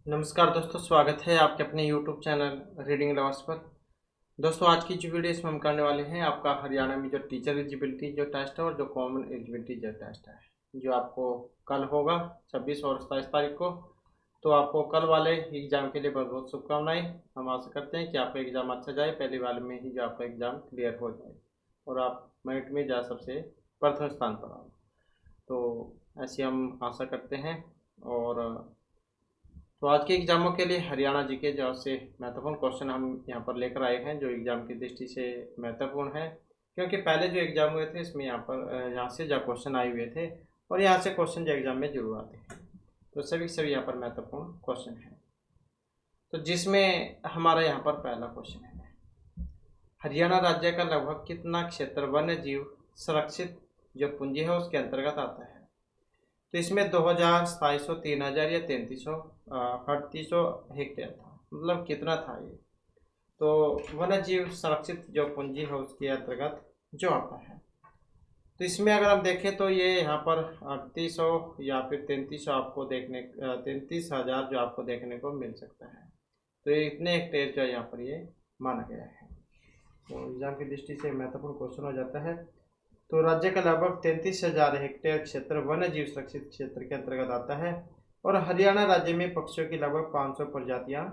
नमस्कार दोस्तों, स्वागत है आपके अपने YouTube चैनल रीडिंग लवर्स पर। दोस्तों, आज की जो वीडियो इसमें हम करने वाले हैं आपका हरियाणा में जो टीचर एलिजिबिलिटी जो टेस्ट है और जो कॉमन एलिजिबिलिटी जो टेस्ट है, जो आपको कल होगा 26 और 27 तारीख को। तो आपको कल वाले एग्ज़ाम के लिए बहुत बहुत शुभकामनाएं। हम आशा करते हैं कि आपका एग्ज़ाम अच्छा जाए, पहले वाले में ही जो आपका एग्ज़ाम क्लियर हो जाए और आप मेरिट में जा सबसे प्रथम स्थान पर आओ। तो ऐसी हम आशा करते हैं। और तो आज के एग्जामों के लिए हरियाणा जीके जो से महत्वपूर्ण क्वेश्चन हम यहाँ पर लेकर आए हैं, जो एग्जाम की दृष्टि से महत्वपूर्ण है। क्योंकि पहले जो एग्जाम हुए थे इसमें यहाँ से जो क्वेश्चन आए हुए थे और यहाँ से क्वेश्चन जो एग्जाम में जरूर आते हैं, तो सभी यहाँ पर महत्वपूर्ण क्वेश्चन है। तो जिसमें हमारा यहाँ पर पहला क्वेश्चन है, हरियाणा राज्य का लगभग कितना क्षेत्र वन्य जीव संरक्षित जो पूंजी है उसके अंतर्गत आता है। तो इसमें 2000, 2700, 3000 या 3300, 3800 हेक्टेयर था। मतलब कितना था ये। तो वन्य जीव संरक्षित जो पूंजी है उसके अंतर्गत जो आता है। तो इसमें अगर हम देखें तो ये यहाँ पर 3800 या फिर 3300 आपको 33,000 जो आपको देखने को मिल सकता है। तो ये इतने हेक्टेयर जो यहाँ पर ये माना गया है। तो एग्जाम की दृष्टि से महत्वपूर्ण क्वेश्चन हो जाता है। तो राज्य का लगभग 33,000 हेक्टेयर क्षेत्र वन्य जीव सुरक्षित क्षेत्र के अंतर्गत आता है और हरियाणा राज्य में पक्षियों की लगभग 500 प्रजातियां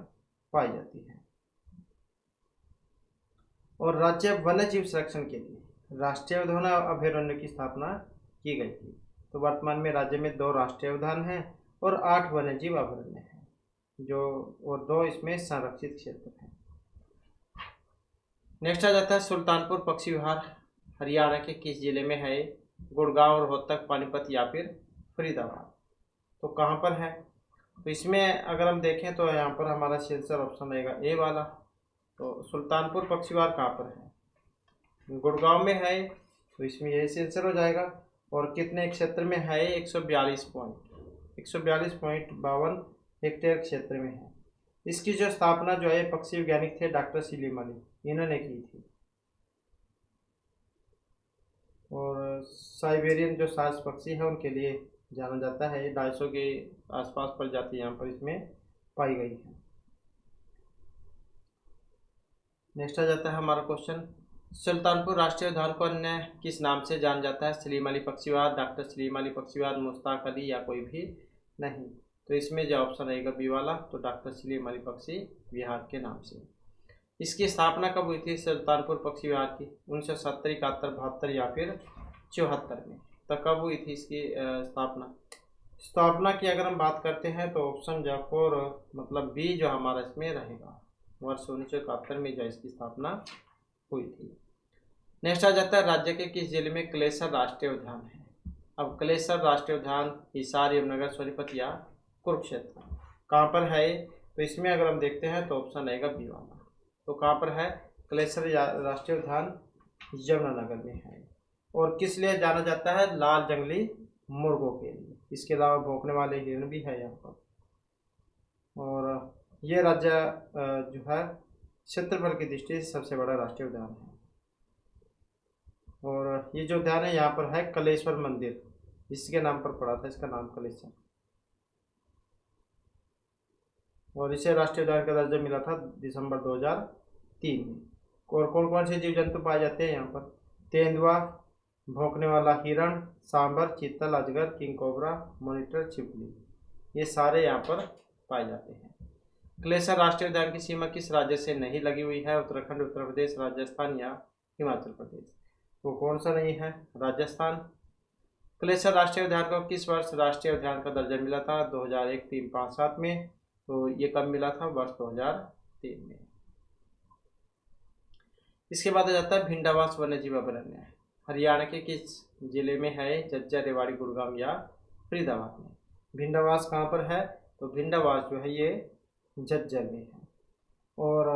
पाई जाती हैं। और राज्य वन्य जीव संरक्षण के लिए राष्ट्रीय उद्यान अभयारण्य की स्थापना की गई थी। तो वर्तमान में राज्य में 2 राष्ट्रीय उद्यान हैं और 8 वन्य जीव अभयारण्य हैं, जो और 2 इसमें संरक्षित क्षेत्र हैं। नेक्स्ट आ जाता है सुल्तानपुर पक्षी विहार हरियाणा के किस जिले में है। गुड़गांव, रोहतक, पानीपत या फिर फरीदाबाद। तो कहाँ पर है। तो इसमें अगर हम देखें तो यहाँ पर हमारा आंसर ऑप्शन रहेगा ए वाला। तो सुल्तानपुर पक्षी विहार कहाँ पर है, गुड़गांव में है, तो इसमें यही आंसर हो जाएगा। और कितने क्षेत्र में है, 142.52 हेक्टेयर क्षेत्र में है। इसकी जो स्थापना जो है पक्षी वैज्ञानिक थे डॉक्टर सलीम अली, इन्होंने की थी। और साइबेरियन जो सास पक्षी है उनके लिए जाना जाता है। 250 के आसपास प्रजाति यहाँ पर इसमें पाई गई है। नेक्स्ट आ जाता है हमारा क्वेश्चन, सुल्तानपुर राष्ट्रीय उद्यान को अन्य किस नाम से जाना जाता है। सलीम अली पक्षी विहार, डॉक्टर सलीम अली पक्षी विहार, मुश्ताक अली या कोई भी नहीं। तो इसमें जो ऑप्शन रहेगा बी वाला, तो डॉक्टर सलीम अली पक्षी विहार के नाम से। इसकी स्थापना कब हुई थी सुल्तानपुर पक्षी विहार की, 1970, 71, 72 या फिर 74 में। तो कब हुई थी इसकी स्थापना की अगर हम बात करते हैं तो ऑप्शन जो फोर मतलब बी जो हमारा इसमें रहेगा, वर्ष 1971 में जो इसकी स्थापना हुई थी। नेक्स्ट आ जाता है राज्य के किस जिले में कलेसर राष्ट्रीय उद्यान है। अब कलेसर राष्ट्रीय उद्यान हिसार, यमुनानगर, सोनीपत या कुरुक्षेत्र कहाँ पर है। तो इसमें अगर हम देखते हैं तो ऑप्शन रहेगा बी वाला। तो कहाँ पर है, कलेसर राष्ट्रीय उद्यान यमुनानगर में है। और किस लिए जाना जाता है, लाल जंगली मुर्गों के लिए। इसके अलावा भौंकने वाले हिरण भी है यहाँ पर। और ये राज्य जो है क्षेत्रफल की दृष्टि से सबसे बड़ा राष्ट्रीय उद्यान है। और ये जो उद्यान है यहाँ पर है कलेश्वर मंदिर, इसके नाम पर पड़ा था, इसका नाम कलेश्वर। और इसे राष्ट्रीय उद्यान का दर्जा मिला था दिसंबर 2003 में। और कौन कौन से जीव जंतु पाए जाते हैं यहाँ पर, तेंदुआ, भौंकने वाला हिरण, सांबर, चीतल, अजगर, किंग कोबरा, मॉनिटर, छिपकली, ये सारे यहाँ पर पाए जाते हैं। कलेसर राष्ट्रीय उद्यान की सीमा किस राज्य से नहीं लगी हुई है, उत्तराखंड, उत्तर प्रदेश, राजस्थान या हिमाचल प्रदेश। तो कौन सा नहीं है, राजस्थान। कलेसर राष्ट्रीय उद्यान को किस वर्ष राष्ट्रीय उद्यान का दर्जा मिला था, 2001, 3, 5, 7 में। तो ये कब मिला था, वर्ष 2003 में। इसके बाद आ जाता है भिंडावास वन्यजीव अभयारण्य हरियाणा के किस जिले में है, झज्जर, रेवाड़ी, गुड़गांव या फरीदाबाद में। भिंडावास कहाँ पर है, तो भिंडावास जो है ये झज्जर में है। और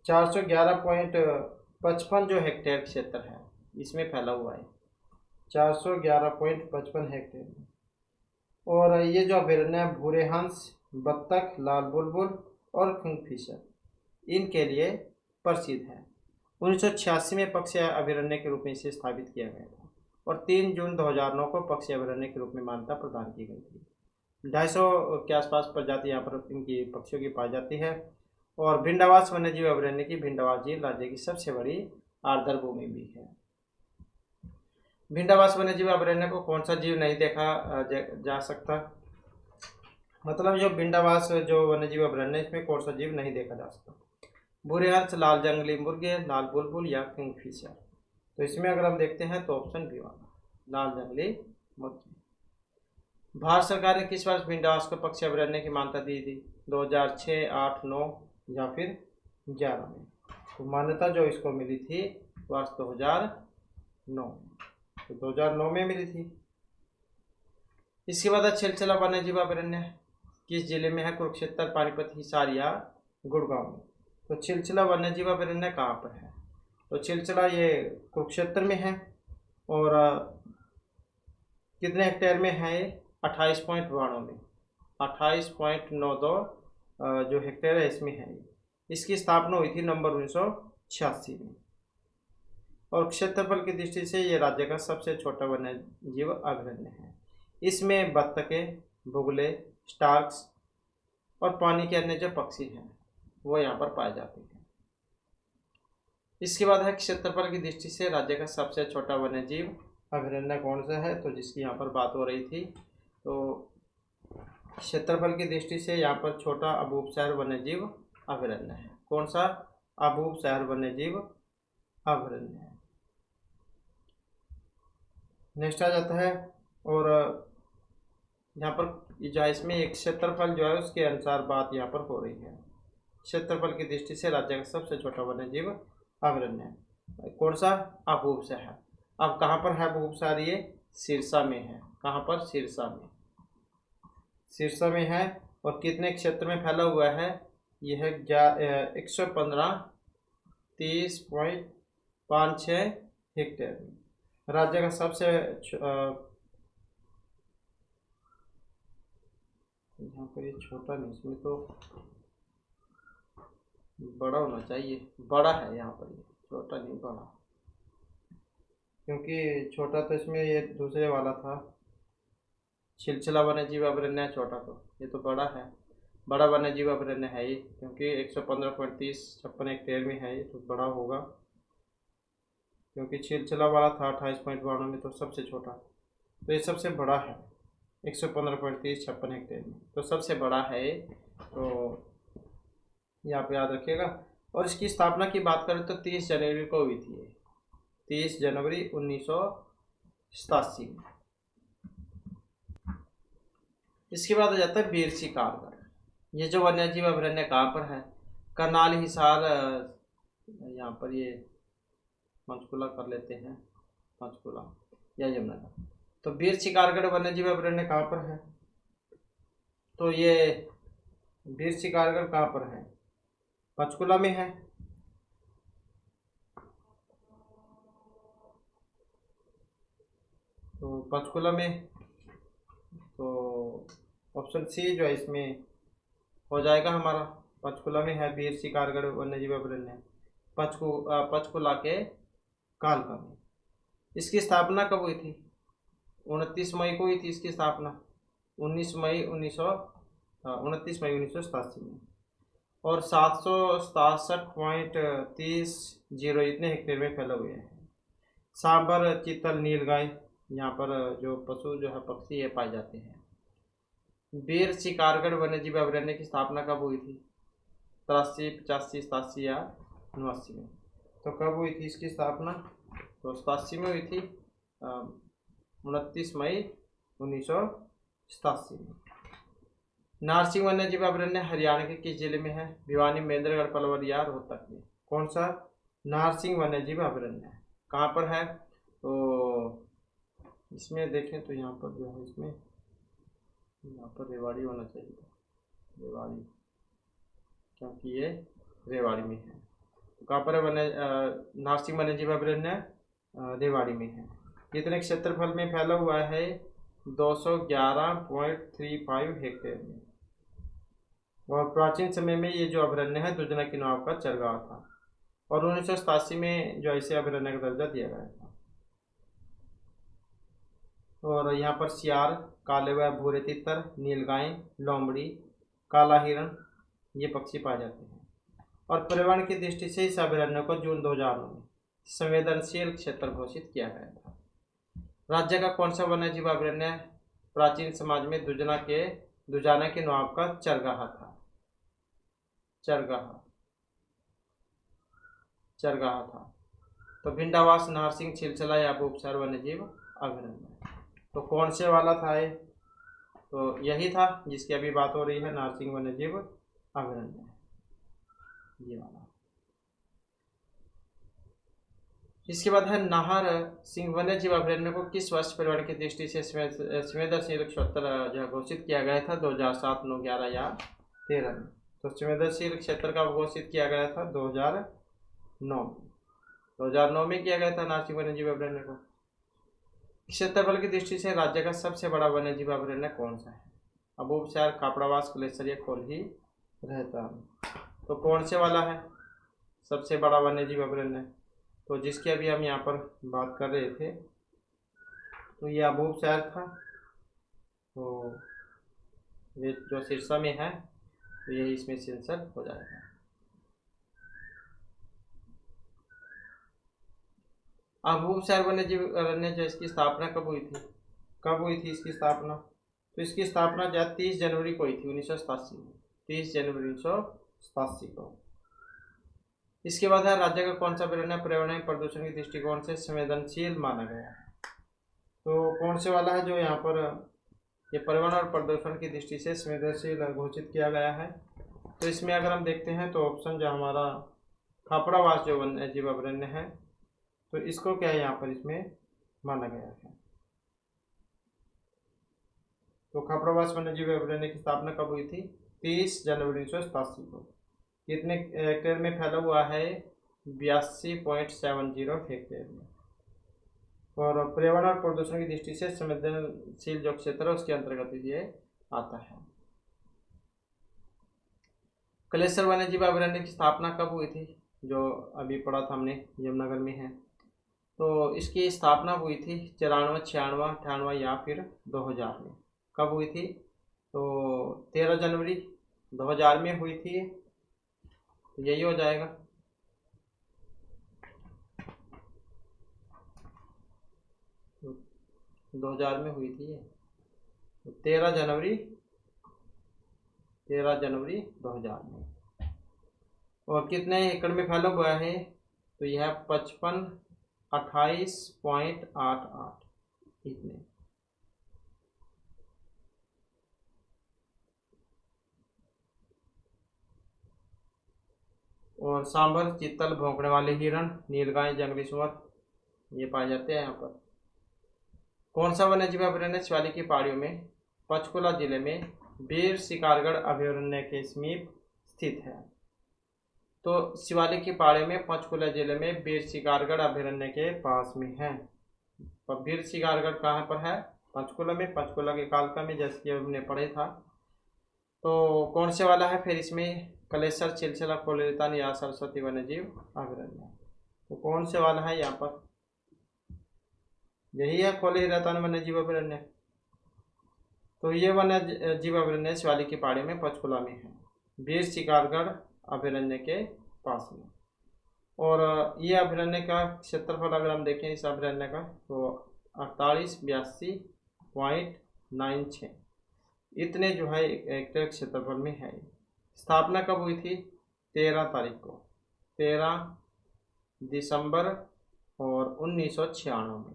411.55 जो हेक्टेयर क्षेत्र है इसमें फैला हुआ है, 411.55 हेक्टेयर में। और ये जो अभयारण्य भूरे हंस, बत्तख, लाल बुलबुल और किंगफिशर इनके लिए प्रसिद्ध है। 1986 में पक्षी अभयारण्य के रूप में इसे स्थापित किया गया था और 3 जून 2009 को पक्षी अभयारण्य के रूप में मान्यता प्रदान की गई थी। 250 के आसपास प्रजाति यहाँ पर इनकी पक्षियों की पाई जाती है। और भिंड आवास वन्यजीव अभयारण्य की भिंड आवास झील राज्य की सबसे बड़ी आर्द्र भूमि भी है। भिंड आवास वन्यजीव अभयारण्य को कौन सा जीव नहीं देखा जा सकता, मतलब जो भिंड आवास जो वन्यजीव अभयारण्य इसमें कौन सा जीव नहीं देखा जा सकता? भूरे हंस, लाल जंगली मुर्गे, लाल बुलबुल या किंगफिशर। तो इसमें अगर हम देखते हैं तो ऑप्शन बी वाला लाल जंगली मुर्गे। भारत सरकार ने किस वर्ष भिंड आवास को पक्षी अभयारण्य की मान्यता दी थी? 2006, 8, 9 या फिर 11 में। तो मान्यता जो इसको मिली थी वर्ष 2009 में, तो 2009 में मिली थी। इसके बाद छिलछिला वन्यजीव अभयारण्य किस जिले में है? कुरुक्षेत्र, पानीपत, हिसार या गुड़गांव में। तो छिलछिला वन्यजीव अभयारण्य कहाँ पर है? तो छिलछिला ये कुरुक्षेत्र में है। और कितने हेक्टेयर में है ये? 28.92 में, 28.92 जो हेक्टेयर है इसमें है। इसकी स्थापना हुई थी नवंबर 1986 में। और क्षेत्रफल की दृष्टि से ये राज्य का सबसे छोटा वन्यजीव अभयारण्य है। इसमें बत्तखें, बुगले, स्टार्क्स और पानी के अन्य जो पक्षी हैं वो यहाँ पर पाए जाते हैं। इसके बाद है क्षेत्रफल की दृष्टि से राज्य का सबसे छोटा वन्यजीव अभयारण्य कौन सा है? तो जिसकी यहाँ पर बात हो रही थी, तो क्षेत्रफल की दृष्टि से यहाँ पर छोटा अबूबशहर वन्यजीव अभयारण्य है। कौन सा? अबूबशहर वन्यजीव अभयारण्य है। नेक्स्ट आ जाता है। और यहाँ पर जो है इसमें एक क्षेत्रफल जो है उसके अनुसार बात यहाँ पर हो रही है। क्षेत्रफल की दृष्टि से राज्य का सबसे छोटा वन्यजीव अभयारण्य है। कौन सा? अबूबशहर। अब कहाँ पर है अबूबशहर? ये सिरसा में है। कहाँ पर? सिरसा में। सिरसा में है। और कितने क्षेत्र में फैला हुआ है? यह है 115 30.56 हेक्टेयर में। राज्य का सबसे यहाँ पर ये छोटा नहीं, इसमें तो बड़ा होना चाहिए। बड़ा है यहाँ पर, ये छोटा नहीं बड़ा, क्योंकि छोटा तो इसमें ये दूसरे वाला था। छिलछिला वन्यजीव अभयारण्य छोटा, तो ये तो बड़ा है। बड़ा वन्यजीव अभयारण्य है ये, क्योंकि 115.3056 हेक्टेयर में है ये, तो बड़ा होगा। क्योंकि छिलछिला वाला था 28.92 में, तो सबसे छोटा, तो ये सबसे बड़ा है 115.3056 हेक्टेयर में, तो सबसे बड़ा है ये। तो यहाँ पे याद रखिएगा। और इसकी स्थापना की बात करें तो 30 जनवरी को हुई थी, 30 जनवरी 1987 में। इसके बाद आ जाता है वीर शिकारगढ़। ये जो वन्यजीव अभयारण्य कहाँ पर है? करनाल, हिसार, यहाँ पर ये पंचकुला कर लेते हैं, पंचकुला या यमुनानगर। तो वीर शिकारगढ़ वन्यजीव अभयारण्य कहाँ पर है? तो ये वीर शिकारगढ़ कहाँ पर है? पंचकुला में है। तो पंचकुला में, तो ऑप्शन सी जो है इसमें हो जाएगा हमारा। पंचकुला में है वीर शिकारगढ़ वन्यजीव अभयारण्य, पंचकुला के कालका में। इसकी स्थापना कब हुई थी? 29 मई को हुई थी इसकी स्थापना, 29 मई 1987 में। और 767.30 इतने हेक्टेयर में फैले हुए हैं। सांबर, चीतल, नीलगाय यहाँ पर जो पशु जो है पक्षी ये पाए जाते हैं। वीर शिकारगढ़ वन्यजीव अभयारण्य की स्थापना कब हुई थी? 83, 85, 87 या 89 में। तो कब हुई थी इसकी स्थापना? तो 87 में हुई थी, 29 मई 1987 में। नारसिंह वन्यजीव अभयारण्य हरियाणा के किस जिले में है? भिवानी, महेंद्रगढ़, पलवल या रोहतक में। कौन सा? नारसिंह वन्यजीव अभयारण्य कहाँ पर है? तो इसमें देखें तो यहाँ पर जो है इसमें यहाँ पर रेवाड़ी होना चाहिए, रेवाड़ी, क्योंकि ये रेवाड़ी में है। तो कहाँ पर है नारसिंह वन्यजीव अभयारण्य? रेवाड़ी में है। कितने क्षेत्रफल में फैला हुआ है? 211.35 हेक्टेयर में। और प्राचीन समय में ये जो अभयारण्य है दुजना की नाव का चरगाह था। और 1987 में जो ऐसे अभयारण्य का दर्जा दिया गया था। और यहाँ पर सियार, काले व भूरे तितर, नीलगाय, लोमड़ी, काला हिरण, ये पक्षी पाए जाते हैं। और पर्यावरण की दृष्टि से इस अभयारण्य को जून 2009 में संवेदनशील क्षेत्र घोषित किया गया था। राज्य का कौन सा वन्य जीव अभयारण्य प्राचीन समाज में दुजाना के नवाब का चरगाह था? चरगाह था। तो भिंडावास, नारसिंह, छिलछला या अबूबसर वन्य जीव अभयारण्य। तो कौन से वाला था ये? तो यही था जिसकी अभी बात हो रही है, नारसिंह वन्य जीव अभयारण्य, ये वाला। इसके बाद है नाहर सिंह वन्य जीव अभयारण्य को किस वर्ष पर्यावरण की दृष्टि से संवेदनशील क्षेत्र जो घोषित किया गया था? 2007, 9, 11 या 13 में। तो संवेदनशील क्षेत्र का घोषित किया गया था 2009 में किया गया था नारसिंह वन्य जीव अभयारण्य को। क्षेत्रफल की दृष्टि से राज्य का सबसे बड़ा वन्य जीव अभयारण्य कौन सा है? अबूबसर, कापड़ावास, कलेसर या कोल्ही रहतान। तो कौन से वाला है सबसे बड़ा वन्य जीव अभयारण्य? तो जिसकी अभी हम यहाँ पर बात कर रहे थे, तो ये अबूबसर था। तो ये जो सिरसा में है, तो यही इसमें सेंसर हो जाएगा। अबूबसर वन्य जीव अभयारण्य जो इसकी स्थापना कब हुई थी इसकी स्थापना? तो इसकी स्थापना 30 जनवरी को हुई थी 1987 में, 30 जनवरी 1987 को। इसके बाद है राज्य का कौन सा अभयारण्य पर्यावरण प्रदूषण के दृष्टिकोण से संवेदनशील माना गया है? तो कौन से वाला है जो यहाँ पर ये पर्यावरण और प्रदूषण की दृष्टि से संवेदनशील घोषित किया गया है? तो इसमें अगर हम देखते हैं तो ऑप्शन जो हमारा खापड़ावास जो वन्य जीव अभयारण्य है, तो इसको क्या है यहाँ पर इसमें माना गया है। तो खापड़ावास वन्य जीव अभयारण्य की स्थापना कब हुई थी? 30 जनवरी 1987 को। कितने हेक्टेयर में फैला हुआ है? 82.70 हेक्टेयर में। और पर्यावरण और प्रदूषण की दृष्टि से संवेदनशील जो क्षेत्र है उसके अंतर्गत ये आता है। कलेसर वन्य जीव अभयारण्य की स्थापना कब हुई थी? जो अभी पढ़ा था हमने, यमुनानगर में है। तो इसकी स्थापना हुई थी 94, 96, 98 या फिर 2000 में। कब हुई थी? तो 13 जनवरी 2000 में हुई थी। तो यही हो जाएगा। तो 2000 में हुई थी ये, तो 13 जनवरी 2000 में। और कितने एकड़ में फैला हुआ है? तो यह 28.88 इतने। और सांभर, चीतल, भौंकने वाले हिरण, नीलगाय, जंगली सुअर ये पाए जाते हैं यहाँ पर। कौन सा वन्य जीव अभयारण्य शिवालिक की पहाड़ियों में पंचकुला जिले में बीर शिकारगढ़ अभयारण्य के समीप स्थित है? तो शिवालिक की पहाड़ियों में पंचकुला जिले में बीर शिकारगढ़ अभयारण्य के पास में है। तो बीर शिकारगढ़ कहाँ पर है? पंचकुला में, पंचकुला के कालका में, जैसे कि हमने पढ़े था। तो कौन से वाला है फिर इसमें? कलेसर, छिलछला, कोलेतान या सरस्वती वन्य जीव अभयारण्य। तो कौन से वाला है यहाँ पर? यही है कोलेतान वन्य जीव अभयारण्य। तो ये वन्य जीव अभयारण्य शिवालिक की पहाड़ी में पंचकुला में है, बीर शिकारगढ़ अभयारण्य के पास में। और ये अभयारण्य का क्षेत्रफल अगर हम देखें इस अभयारण्य का, तो 4882.96 इतने जो है हेक्टेयर क्षेत्रफल में है। स्थापना कब हुई थी? 13 तारीख को, 13 दिसंबर और 1996 में,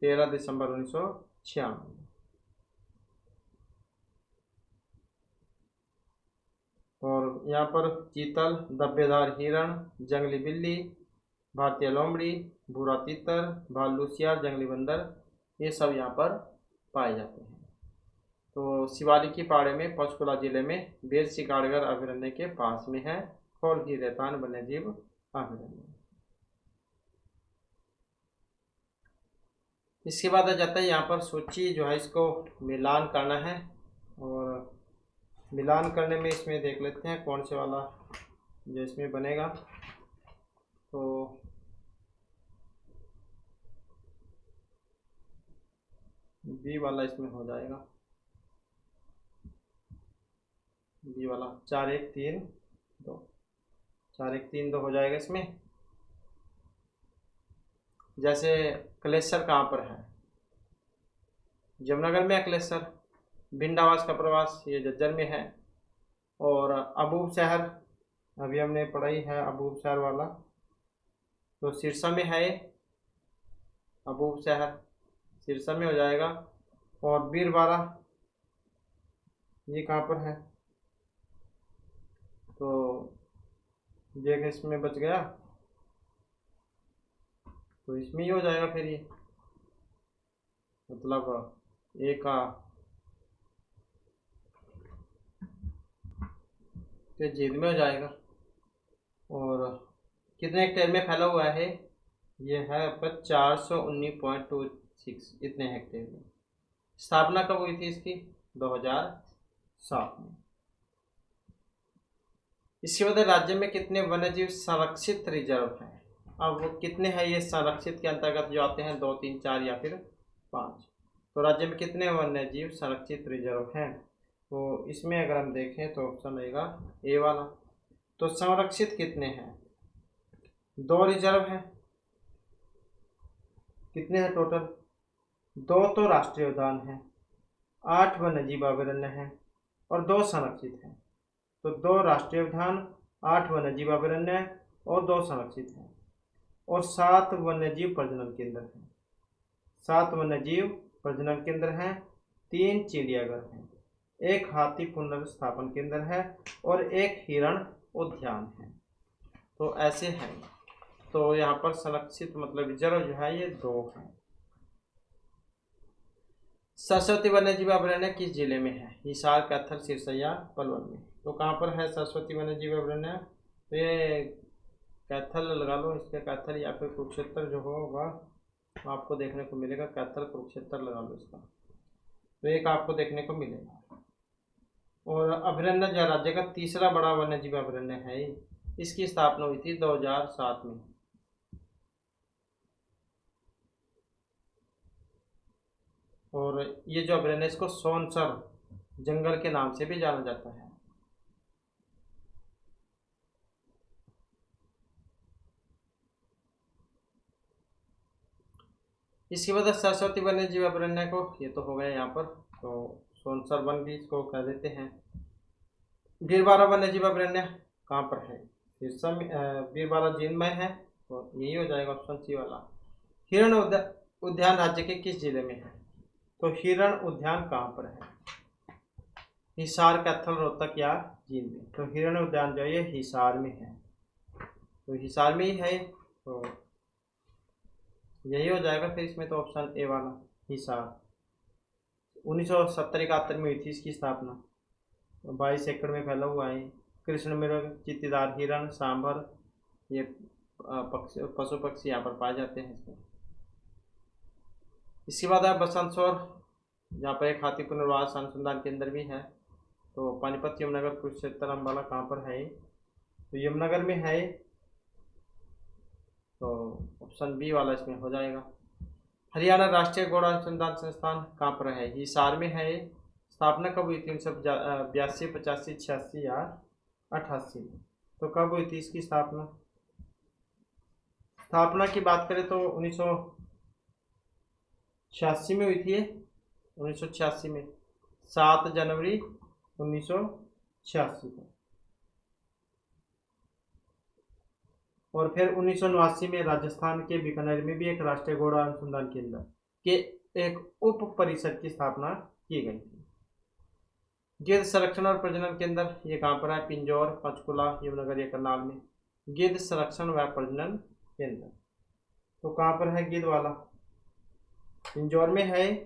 13 दिसंबर 1996 में। और यहाँ पर चीतल, धब्बेदार हिरण, जंगली बिल्ली, भारतीय लोमड़ी, भूरा तीतर, भालू सियार, जंगली बंदर ये सब यहाँ पर पाए जाते हैं। तो शिवालिक की पहाड़ी में पंचकुला जिले में बीर शिकारगढ़ अभयारण्य के पास में है खौलही रेतान वन्य जीव अभयारण्य। इसके बाद आ जाता है यहाँ पर सूची जो है इसको मिलान करना है। और मिलान करने में इसमें देख लेते हैं कौन से वाला जो इसमें बनेगा। तो बी वाला इसमें हो जाएगा, बी वाला 4132, 4132 हो जाएगा इसमें। जैसे क्लेसर कहाँ पर है, जमनगर में है क्लेसर। भिंड आवास का प्रवास ये जज्जर में है। और अबूब शहर अभी हमने पढ़ाई है, अबूब शहर वाला तो सिरसा में है। अबूब शहर सिरसा में हो जाएगा। और बीरबारा ये कहाँ पर है, तो ये इसमें बच गया, तो इसमें ही हो जाएगा फिर ये, मतलब ए का तो जींद में हो जाएगा। और कितने हेक्टेयर में फैला हुआ है, ये है आपका 419.26 इतने हेक्टेयर में। स्थापना कब हुई थी इसकी, 2007 में। इसके बाद राज्य में कितने वन्यजीव संरक्षित रिजर्व हैं। अब वो कितने हैं, ये संरक्षित के अंतर्गत जो आते हैं, 2, 3, 4 या फिर 5। तो राज्य में कितने वन्यजीव संरक्षित रिजर्व हैं, तो इसमें अगर हम देखें तो ऑप्शन रहेगा ए वाला। तो संरक्षित कितने हैं, 2 रिजर्व हैं। कितने हैं टोटल, 2 तो राष्ट्रीय उद्यान हैं, 8 वन्यजीव अभयारण्य हैं और 2 संरक्षित हैं। तो 2 राष्ट्रीय उद्यान, 8 वन्यजीव अभयारण्य और 2 संरक्षित हैं। और 7 वन्यजीव प्रजनन केंद्र हैं, 7 वन्यजीव प्रजनन केंद्र हैं, 3 चिड़ियाघर हैं, 1 हाथी पुनर्स्थापन केंद्र है और 1 हिरण उद्यान है। तो ऐसे हैं। तो यहाँ पर संरक्षित मतलब रिजर्व जो है ये 2 हैं। सरस्वती वन्यजीव अभयारण्य किस जिले में है, हिसार, कैथल, सिरसैया, पलवल में। तो कहाँ पर है सरस्वती वन्यजीव अभयारण्य, तो ये कैथल लगा लो इसके, कैथल या फिर कुरुक्षेत्र जो होगा आपको देखने को मिलेगा, कैथल कुरुक्षेत्र लगा लो इसका, तो एक आपको देखने को मिलेगा। और अभयारण्य जो राज्य का तीसरा बड़ा वन्यजीव अभयारण्य है, इसकी स्थापना हुई थी 2007 में। और ये जो अभयारण्य इसको सोनसर जंगल के नाम से भी जाना जाता है। इसके बाद सरस्वती वन्यजीव अभयारण्य को, ये तो हो गया यहाँ पर, तो सोनसर वन भी इसको कह देते हैं। बीरबारा वन्यजीव अभयारण्य कहाँ पर है, सिरसा में, बीरबारा जींद में है, तो यही हो जाएगा ऑप्शन सी वाला। हिरण उद्यान राज्य के किस जिले में है, तो हिरण उद्यान कहाँ पर है, हिसार, कैथल, रोहतक या जींद में। तो हिरण उद्यान जो है ये हिसार में है, तो हिसार में ही है, तो यही हो जाएगा फिर इसमें, तो ऑप्शन ए वाला हिसार। 1970-71 में हुई थी इसकी स्थापना, 22 एकड़ में फैला हुआ है। कृष्ण मृग, चित्तीदार हिरण, सांभर ये पशु पक्षी यहाँ पर पाए जाते हैं इसमें। इसके बाद है बसंतसौर, जहाँ पर एक हाथी पुनर्वास अनुसंधान केंद्र भी है। तो पानीपत, यमुनानगर, कुरुक्षेत्र, अम्बाला कहाँ पर है, तो यमुनानगर में है, तो ऑप्शन बी वाला इसमें हो जाएगा। हरियाणा राष्ट्रीय घोड़ा अनुसंधान संस्थान कहाँ पर है, हिसार में है। स्थापना कब हुई थी, 1982, 85, 86 या 88 में। तो कब हुई थी इसकी स्थापना, स्थापना की बात करें तो 1986 में हुई थी, 1986 में 7 जनवरी 1986 को। और फिर 1989 में राजस्थान के बीकानेर में भी एक राष्ट्रीय घोड़ा अनुसंधान केंद्र के एक उप परिषद की स्थापना की गई थी। गिद्ध संरक्षण और प्रजनन केंद्र ये कहाँ पर है, पिंजौर, पंचकुला, यमुनानगर या करनाल में। गिद्ध संरक्षण व प्रजनन केंद्र तो कहाँ पर है, गिद्ध वाला पिंजौर में है,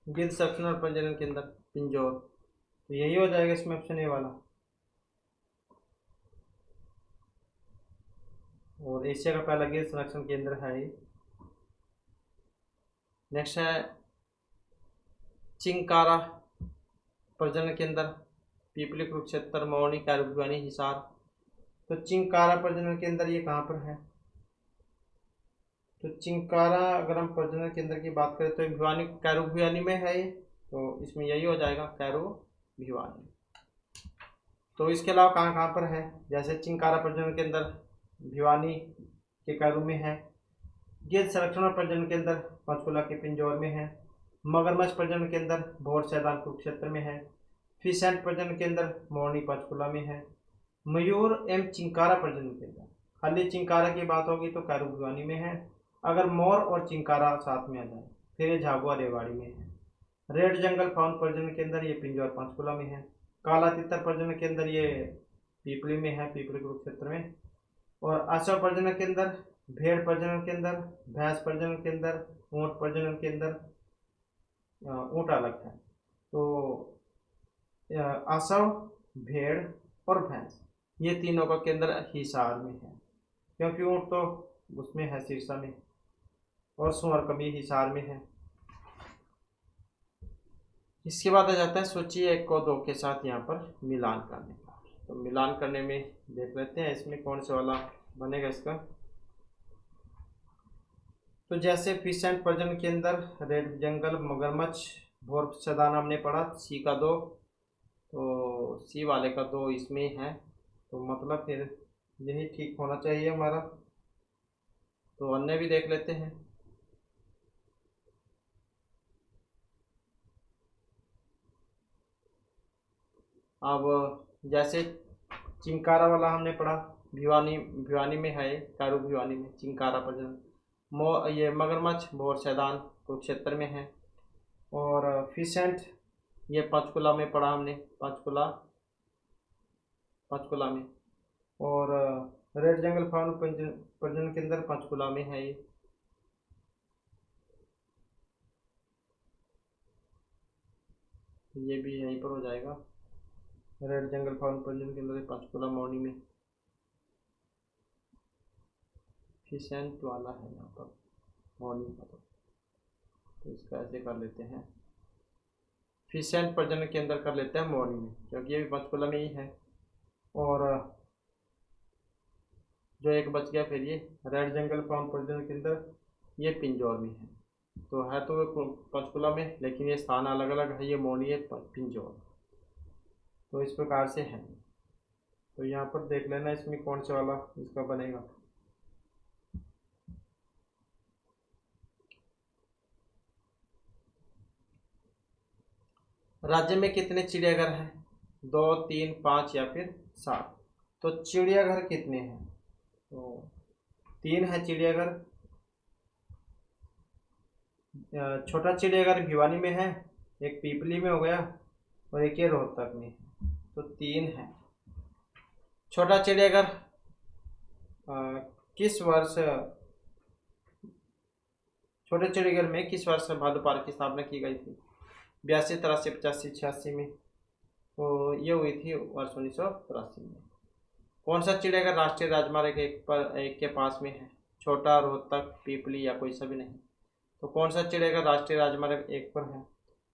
गिद्ध संरक्षण और प्रजनन केंद्र पिंजौर, तो यही हो जाएगा इसमें ऑप्शन ए वाला। और एशिया का पहला गिद्ध संरक्षण केंद्र है। नेक्स्ट है चिंकारा प्रजनन केंद्र, पीपली, कुरुक्षेत्र, मौनी, कैरबुआनी, हिसार। तो चिंकारा प्रजनन केंद्र ये कहाँ पर है, तो चिंकारा अगर हम प्रजनन केंद्र की बात करें तो भिवानी कैरू भिवानी में है ये, तो इसमें यही हो जाएगा कैरू भिवानी। तो इसके अलावा कहाँ कहाँ पर है, जैसे चिंकारा प्रजनन केंद्र भिवानी के कैरू में है, गिद्ध संरक्षण और प्रजनन केंद्र पंचकुला के पिंजौर में है, मगरमच्छ प्रजनन केंद्र भोर सैदान कुरुक्षेत्र में है, फिश एंड प्रजनन केंद्र मोरनी पंचकुला में है, मयूर एवं चिंकारा प्रजनन केंद्र खाली चिंकारा की बात होगी तो कैरू भिवानी में है, अगर मोर और चिंकारा साथ में आ जाए फिर ये झाबुआ रेवाड़ी में है। रेड जंगल फाउंड प्रजनन केंद्र ये पिंजौर पंचकुला में है। काला तितर प्रजनन केंद्र ये पीपली में है, पीपली कुरुक्षेत्र में। और आशा प्रजनन केंद्र, भेड़ प्रजनन केंद्र, भैंस प्रजनन केंद्र, ऊँट प्रजनन केंद्र, ऊँट अलग है। तो आशव, भेड़ और भैंस ये तीनों का केंद्र हिसार में है, क्योंकि ऊँट तो उसमें है सिरसा में, और सुअर कभी हिसार में है। इसके बाद आ जाता है सोचिए 1 को 2 के साथ यहाँ पर मिलान करने का। तो मिलान करने में देख लेते हैं इसमें कौन से वाला बनेगा इसका। तो जैसे फिश एंड प्रजनन केंद्र रेड जंगल मगरमच्छ भोर सैदान हमने पढ़ा, सी का 2, तो सी वाले का 2 इसमें है, तो मतलब फिर यही ठीक होना चाहिए हमारा। तो अन्य भी देख लेते हैं। अब जैसे चिंकारा वाला हमने पढ़ा, भिवानी में है, कैरू भिवानी में चिंकारा प्रजनन। ये मगरमच्छ भोर सैदान कुरुक्षेत्र में है। और फिश एंड ये पंचकुला में पढ़ा हमने, पंचकुला में। और रेड जंगल फाउंड प्रजनन केंद्र पंचकुला में है ये भी यहीं पर हो जाएगा। रेड जंगल फाउंड प्रजनन केंद्र पंचकुला मोरनी में। फिश एंड वाला है यहाँ पर मोरनी का, तो इसका ऐसे कर लेते हैं, फिश एंड प्रजनन केंद्र कर लेते हैं मोरनी में, क्योंकि ये भी पंचकुला में ही है। और जो एक बच गया फिर ये रेड जंगल फाउंड प्रजनन केंद्र ये पिंजौर में है, तो है तो वो पंचकुला में, लेकिन ये स्थान अलग अलग है, ये मोरनी है पिंजौर, तो इस प्रकार से है। तो यहाँ पर देख लेना इसमें कौन से वाला इसका बनेगा। राज्य में कितने चिड़ियाघर हैं, 2, 3, 5 या फिर 7। तो चिड़ियाघर कितने हैं, तो 3 है चिड़ियाघर। छोटा चिड़ियाघर भिवानी में है, एक पीपली में हो गया, और एक ये रोहतक में, तो 3 है। छोटा चिड़ियाघर किस वर्ष, छोटे चिड़ियाघर में किस वर्ष भालू पार्क की स्थापना की गई थी, 82, 83, 85, 86 में, तो ये हुई थी वर्ष 1983 में। कौन सा चिड़ियाघर राष्ट्रीय राजमार्ग 1 के पास में है, छोटा, रोहतक, पीपली या कोई सा भी नहीं। तो कौन सा चिड़ियाघर राष्ट्रीय राजमार्ग 1 पर है,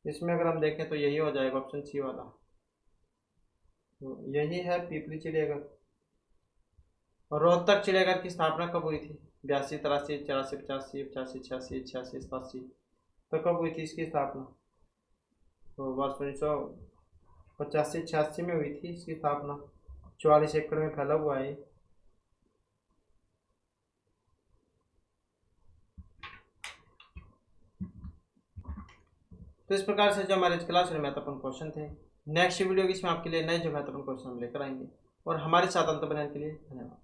इसमें अगर हम देखें तो यही हो जाएगा ऑप्शन सी वाला, तो यही है पीपली चिड़ियाघर। और रोहतक चिड़ियाघर की स्थापना कब हुई थी, 82, 83, 84, 85, 85, 86, 86, 87, तो कब हुई थी इसकी स्थापना, तो वर्ष 1985, 86 में हुई थी इसकी स्थापना। 44 एकड़ में फैला हुआ है। तो इस प्रकार से जो हमारे क्लास में महत्वपूर्ण क्वेश्चन थे, नेक्स्ट वीडियो की इसमें आपके लिए नए जो महत्वपूर्ण क्वेश्चन हम लेकर आएंगे। और हमारे साथ अंत बनाने के लिए धन्यवाद।